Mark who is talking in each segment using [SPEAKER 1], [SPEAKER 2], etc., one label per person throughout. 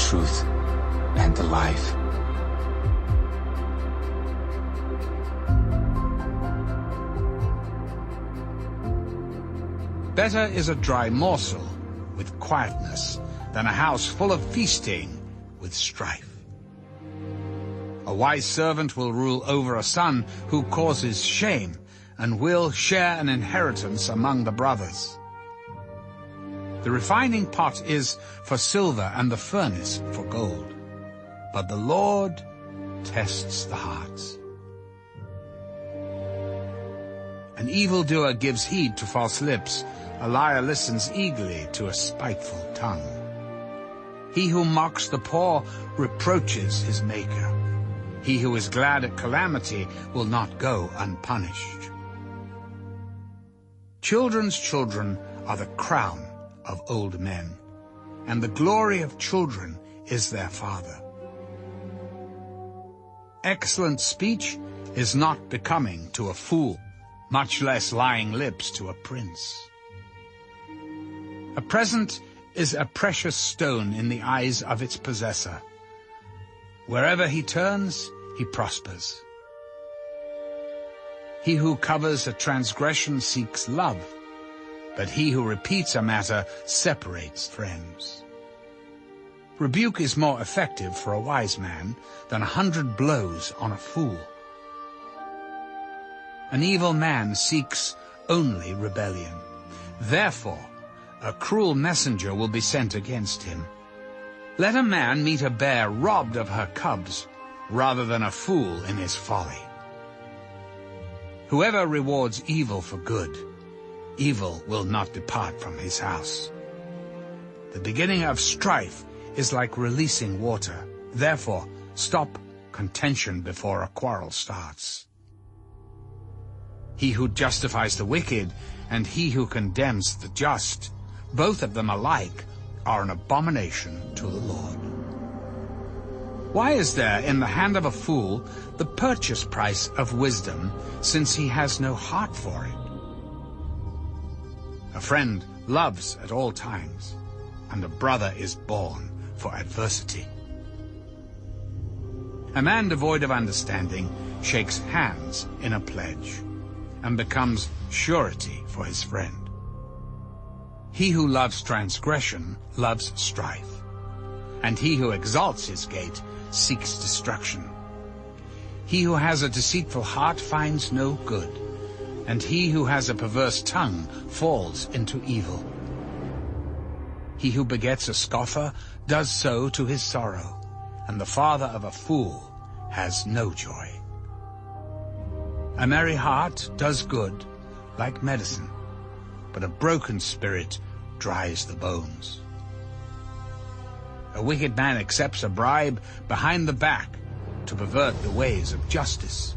[SPEAKER 1] truth and the life.
[SPEAKER 2] Better is a dry morsel with quietness than a house full of feasting with strife. A wise servant will rule over a son who causes shame, and will share an inheritance among the brothers. The refining pot is for silver and the furnace for gold, but the Lord tests the hearts. An evildoer gives heed to false lips. A liar listens eagerly to a spiteful tongue. He who mocks the poor reproaches his Maker. He who is glad at calamity will not go unpunished. Children's children are the crown of old men, and the glory of children is their father. Excellent speech is not becoming to a fool, much less lying lips to a prince. A present is a precious stone in the eyes of its possessor. Wherever he turns, he prospers. He who covers a transgression seeks love, but he who repeats a matter separates friends. Rebuke is more effective for a wise man than 100 blows on a fool. An evil man seeks only rebellion. Therefore, a cruel messenger will be sent against him. Let a man meet a bear robbed of her cubs, rather than a fool in his folly. Whoever rewards evil for good, evil will not depart from his house. The beginning of strife is like releasing water. Therefore, stop contention before a quarrel starts. He who justifies the wicked and he who condemns the just, both of them alike, are an abomination to the Lord. Why is there in the hand of a fool the purchase price of wisdom, since he has no heart for it? A friend loves at all times, and a brother is born for adversity. A man devoid of understanding shakes hands in a pledge, and becomes surety for his friend. He who loves transgression loves strife, and he who exalts his gate seeks destruction. He who has a deceitful heart finds no good, and he who has a perverse tongue falls into evil. He who begets a scoffer does so to his sorrow, and the father of a fool has no joy. A merry heart does good, like medicine, but a broken spirit dries the bones. A wicked man accepts a bribe behind the back to pervert the ways of justice.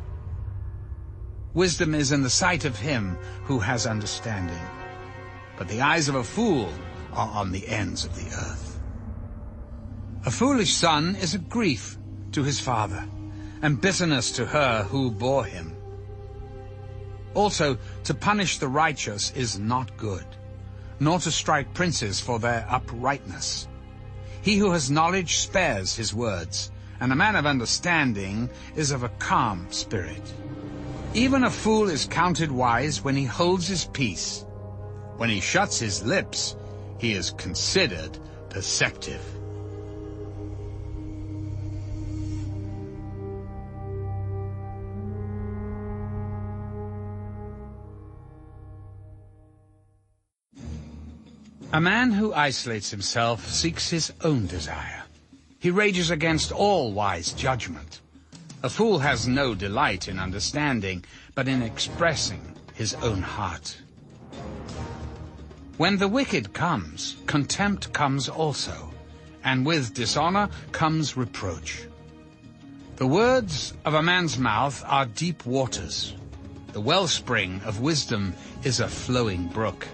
[SPEAKER 2] Wisdom is in the sight of him who has understanding, but the eyes of a fool are on the ends of the earth. A foolish son is a grief to his father, and bitterness to her who bore him. Also, to punish the righteous is not good, nor to strike princes for their uprightness. He who has knowledge spares his words, and a man of understanding is of a calm spirit. Even a fool is counted wise when he holds his peace. When he shuts his lips, he is considered perceptive. A man who isolates himself seeks his own desire. He rages against all wise judgment. A fool has no delight in understanding, but in expressing his own heart. When the wicked comes, contempt comes also, and with dishonor comes reproach. The words of a man's mouth are deep waters. The wellspring of wisdom is a flowing brook.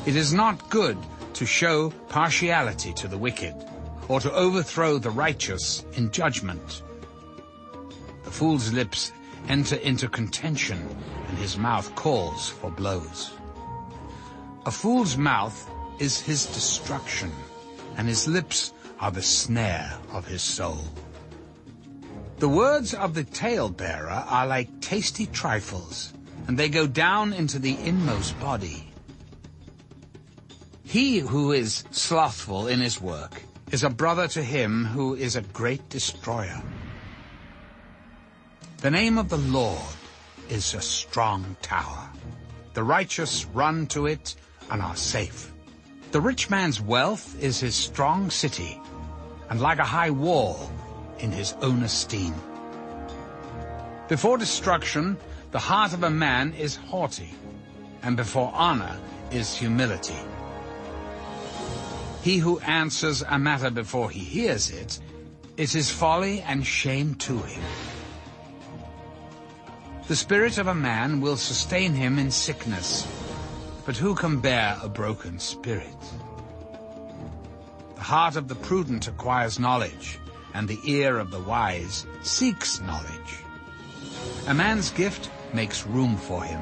[SPEAKER 2] It is not good to show partiality to the wicked, or to overthrow the righteous in judgment. The fool's lips enter into contention, and his mouth calls for blows. A fool's mouth is his destruction, and his lips are the snare of his soul. The words of the talebearer are like tasty trifles, and they go down into the inmost body. He who is slothful in his work is a brother to him who is a great destroyer. The name of the Lord is a strong tower. The righteous run to it and are safe. The rich man's wealth is his strong city, and like a high wall in his own esteem. Before destruction, the heart of a man is haughty, and before honor is humility. He who answers a matter before he hears it, it is folly and shame to him. The spirit of a man will sustain him in sickness, but who can bear a broken spirit? The heart of the prudent acquires knowledge, and the ear of the wise seeks knowledge. A man's gift makes room for him,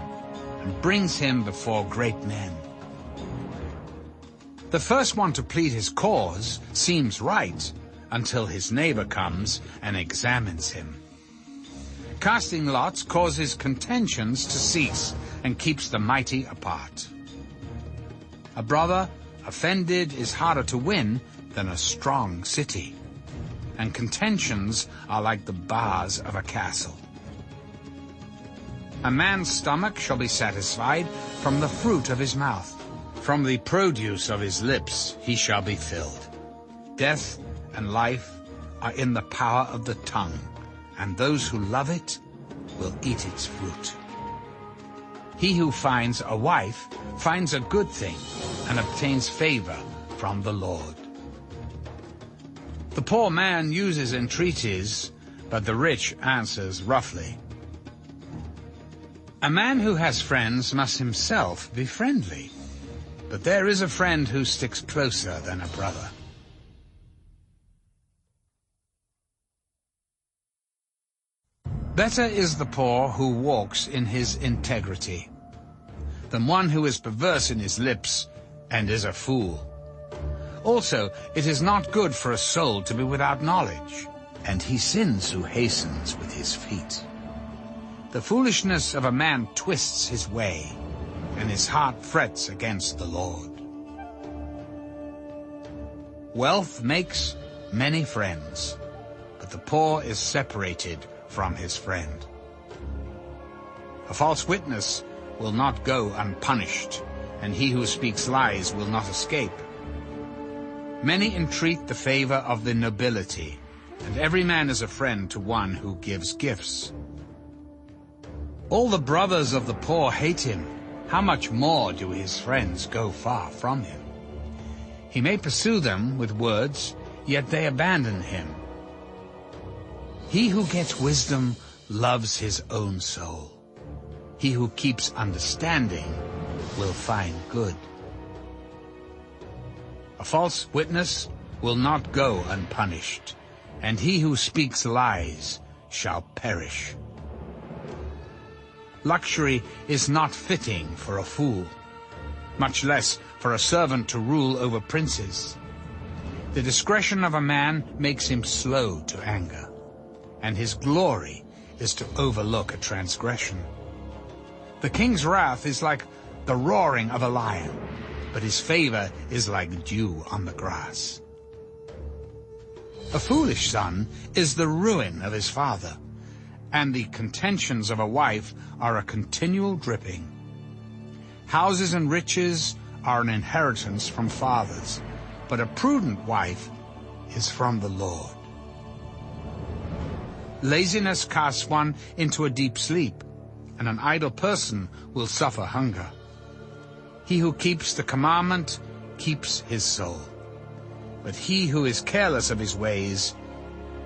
[SPEAKER 2] and brings him before great men. The first one to plead his cause seems right, until his neighbor comes and examines him. Casting lots causes contentions to cease and keeps the mighty apart. A brother offended is harder to win than a strong city, and contentions are like the bars of a castle. A man's stomach shall be satisfied from the fruit of his mouth. From the produce of his lips he shall be filled. Death and life are in the power of the tongue, and those who love it will eat its fruit. He who finds a wife finds a good thing and obtains favor from the Lord. The poor man uses entreaties, but the rich answers roughly. A man who has friends must himself be friendly, but there is a friend who sticks closer than a brother. Better is the poor who walks in his integrity than one who is perverse in his lips and is a fool. Also, it is not good for a soul to be without knowledge, and he sins who hastens with his feet. The foolishness of a man twists his way, and his heart frets against the Lord. Wealth makes many friends, but the poor is separated from his friend. A false witness will not go unpunished, and he who speaks lies will not escape. Many entreat the favor of the nobility, and every man is a friend to one who gives gifts. All the brothers of the poor hate him. How much more do his friends go far from him? He may pursue them with words, yet they abandon him. He who gets wisdom loves his own soul. He who keeps understanding will find good. A false witness will not go unpunished, and he who speaks lies shall perish. Luxury is not fitting for a fool, much less for a servant to rule over princes. The discretion of a man makes him slow to anger, and his glory is to overlook a transgression. The king's wrath is like the roaring of a lion, but his favor is like dew on the grass. A foolish son is the ruin of his father, and the contentions of a wife are a continual dripping. Houses and riches are an inheritance from fathers, but a prudent wife is from the Lord. Laziness casts one into a deep sleep, and an idle person will suffer hunger. He who keeps the commandment keeps his soul, but he who is careless of his ways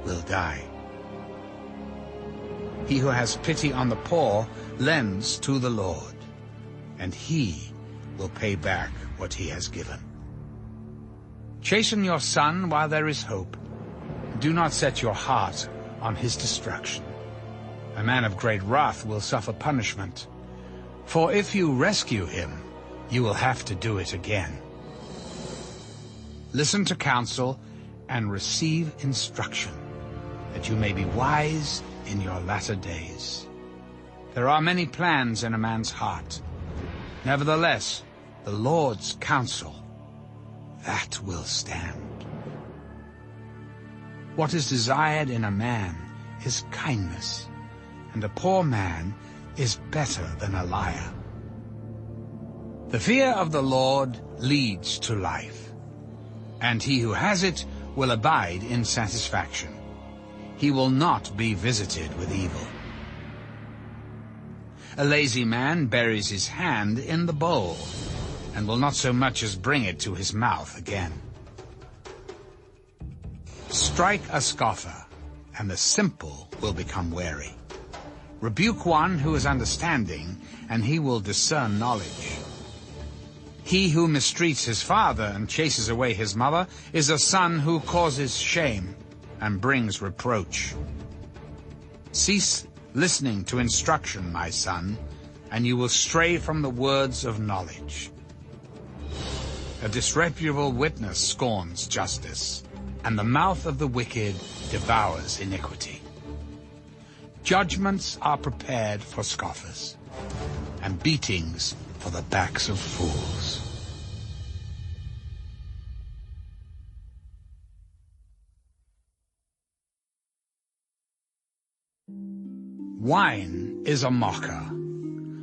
[SPEAKER 2] will die. He who has pity on the poor lends to the Lord, and he will pay back what he has given. Chasten your son while there is hope. Do not set your heart on his destruction. A man of great wrath will suffer punishment, for if you rescue him, you will have to do it again. Listen to counsel and receive instruction, that you may be wise in your latter days. There are many plans in a man's heart. Nevertheless, the Lord's counsel, that will stand. What is desired in a man is kindness, and a poor man is better than a liar. The fear of the Lord leads to life, and he who has it will abide in satisfaction. He will not be visited with evil. A lazy man buries his hand in the bowl, and will not so much as bring it to his mouth again. Strike a scoffer, and the simple will become wary. Rebuke one who is understanding, and he will discern knowledge. He who mistreats his father and chases away his mother is a son who causes shame and brings reproach. Cease listening to instruction, my son, and you will stray from the words of knowledge. A disreputable witness scorns justice, and the mouth of the wicked devours iniquity. Judgments are prepared for scoffers, and beatings for the backs of fools. Wine is a mocker.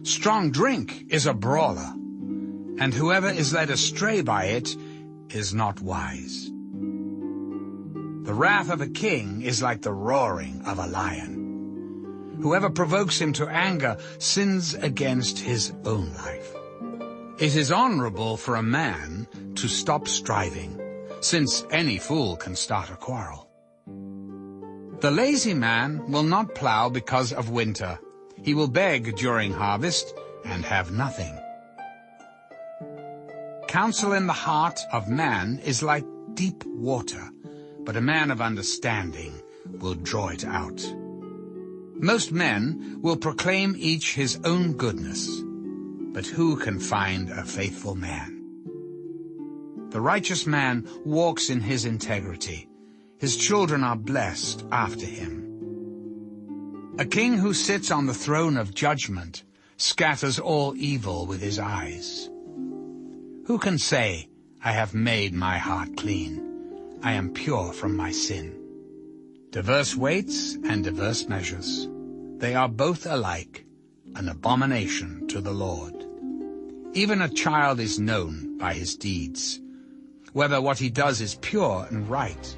[SPEAKER 2] Strong drink is a brawler. And whoever is led astray by it is not wise. The wrath of a king is like the roaring of a lion. Whoever provokes him to anger sins against his own life. It is honorable for a man to stop striving, since any fool can start a quarrel. The lazy man will not plow because of winter. He will beg during harvest and have nothing. Counsel in the heart of man is like deep water, but a man of understanding will draw it out. Most men will proclaim each his own goodness, but who can find a faithful man? The righteous man walks in his integrity. His children are blessed after him. A king who sits on the throne of judgment scatters all evil with his eyes. Who can say, I have made my heart clean, I am pure from my sin? Diverse weights and diverse measures, they are both alike, an abomination to the Lord. Even a child is known by his deeds, whether what he does is pure and right.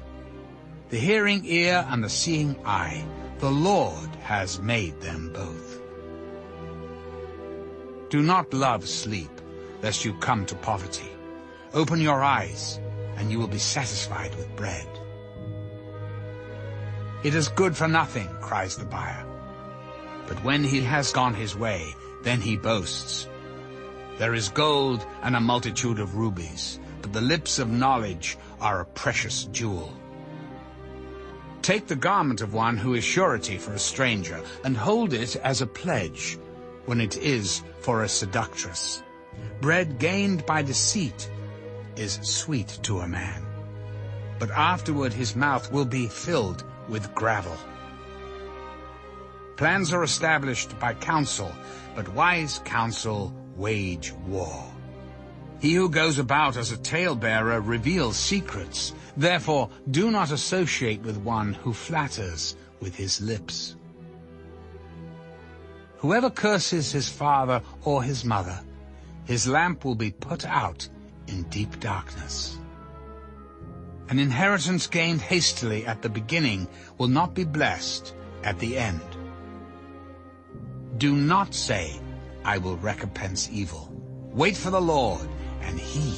[SPEAKER 2] The hearing ear and the seeing eye, the Lord has made them both. Do not love sleep, lest you come to poverty. Open your eyes, and you will be satisfied with bread. It is good for nothing, cries the buyer. But when he has gone his way, then he boasts. There is gold and a multitude of rubies, but the lips of knowledge are a precious jewel. Take the garment of one who is surety for a stranger, and hold it as a pledge, when it is for a seductress. Bread gained by deceit is sweet to a man, but afterward his mouth will be filled with gravel. Plans are established by counsel, but wise counsel wage war. He who goes about as a talebearer reveals secrets. Therefore, do not associate with one who flatters with his lips. Whoever curses his father or his mother, his lamp will be put out in deep darkness. An inheritance gained hastily at the beginning will not be blessed at the end. Do not say, I will recompense evil. Wait for the Lord, and he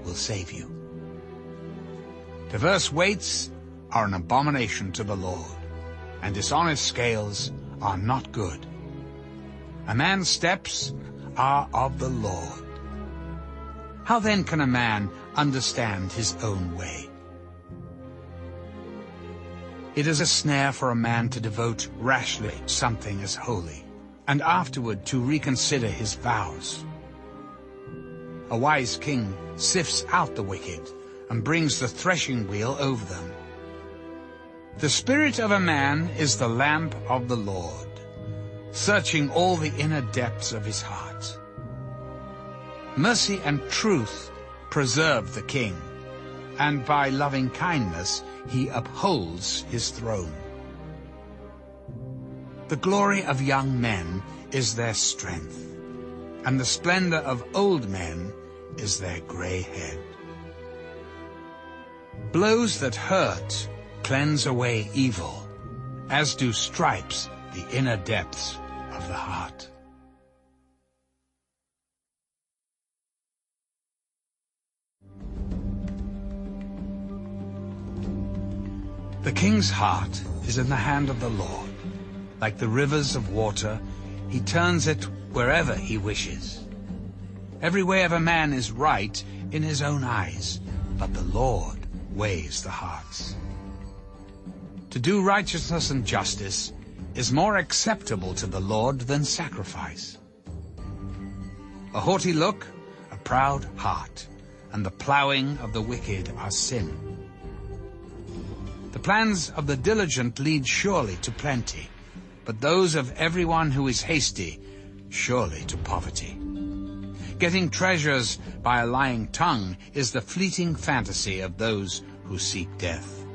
[SPEAKER 2] will save you. Diverse weights are an abomination to the Lord, and dishonest scales are not good. A man's steps are of the Lord. How then can a man understand his own way? It is a snare for a man to devote rashly something as holy, and afterward to reconsider his vows. A wise king sifts out the wicked, and brings the threshing wheel over them. The spirit of a man is the lamp of the Lord, searching all the inner depths of his heart. Mercy and truth preserve the king, and by loving kindness he upholds his throne. The glory of young men is their strength, and the splendor of old men is their gray head. Blows that hurt cleanse away evil, as do stripes the inner depths of the heart. The king's heart is in the hand of the Lord. Like the rivers of water, he turns it wherever he wishes. Every way of a man is right in his own eyes, but the Lord weighs the hearts. To do righteousness and justice is more acceptable to the Lord than sacrifice. A haughty look, a proud heart, and the plowing of the wicked are sin. The plans of the diligent lead surely to plenty, but those of everyone who is hasty surely to poverty. Getting treasures by a lying tongue is the fleeting fantasy of those who seek death.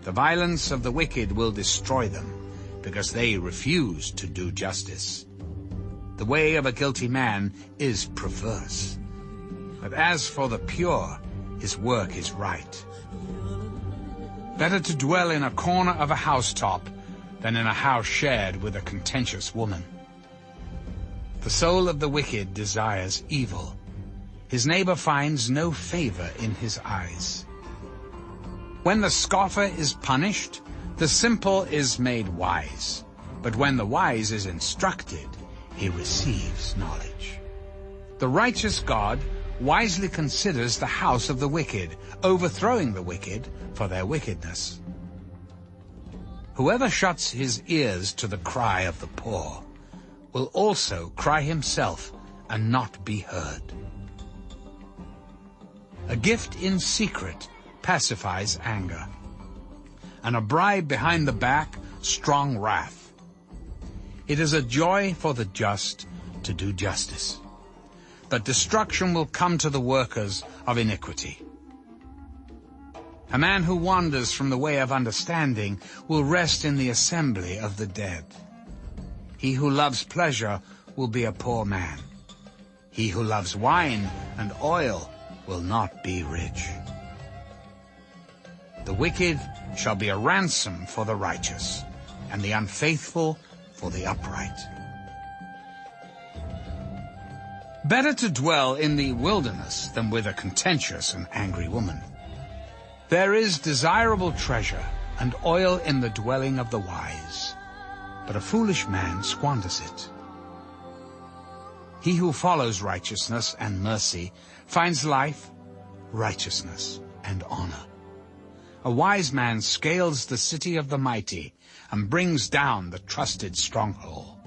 [SPEAKER 2] The violence of the wicked will destroy them, because they refuse to do justice. The way of a guilty man is perverse, but as for the pure, his work is right. Better to dwell in a corner of a housetop than in a house shared with a contentious woman. The soul of the wicked desires evil. His neighbor finds no favor in his eyes. When the scoffer is punished, the simple is made wise. But when the wise is instructed, he receives knowledge. The righteous God wisely considers the house of the wicked, overthrowing the wicked for their wickedness. Whoever shuts his ears to the cry of the poor will also cry himself and not be heard. A gift in secret pacifies anger, and a bribe behind the back strong wrath. It is a joy for the just to do justice, but destruction will come to the workers of iniquity. A man who wanders from the way of understanding will rest in the assembly of the dead. He who loves pleasure will be a poor man. He who loves wine and oil will not be rich. The wicked shall be a ransom for the righteous, and the unfaithful for the upright. Better to dwell in the wilderness than with a contentious and angry woman. There is desirable treasure and oil in the dwelling of the wise, but a foolish man squanders it. He who follows righteousness and mercy finds life, righteousness, and honor. A wise man scales the city of the mighty and brings down the trusted stronghold.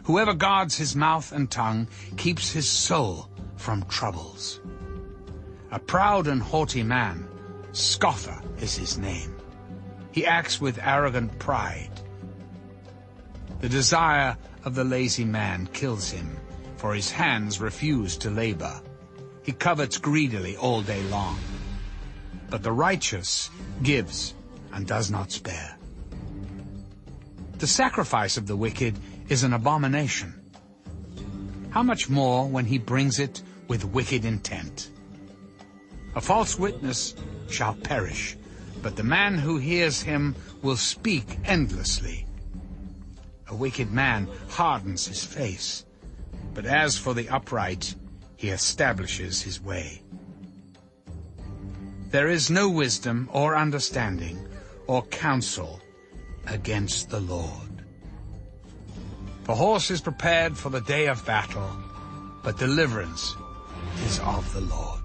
[SPEAKER 2] Whoever guards his mouth and tongue keeps his soul from troubles. A proud and haughty man, scoffer is his name. He acts with arrogant pride. The desire of the lazy man kills him, for his hands refuse to labor. He covets greedily all day long. But the righteous gives and does not spare. The sacrifice of the wicked is an abomination. How much more when he brings it with wicked intent? A false witness shall perish, but the man who hears him will speak endlessly. A wicked man hardens his face, but as for the upright, he establishes his way. There is no wisdom or understanding or counsel against the Lord. The horse is prepared for the day of battle, but deliverance is of the Lord.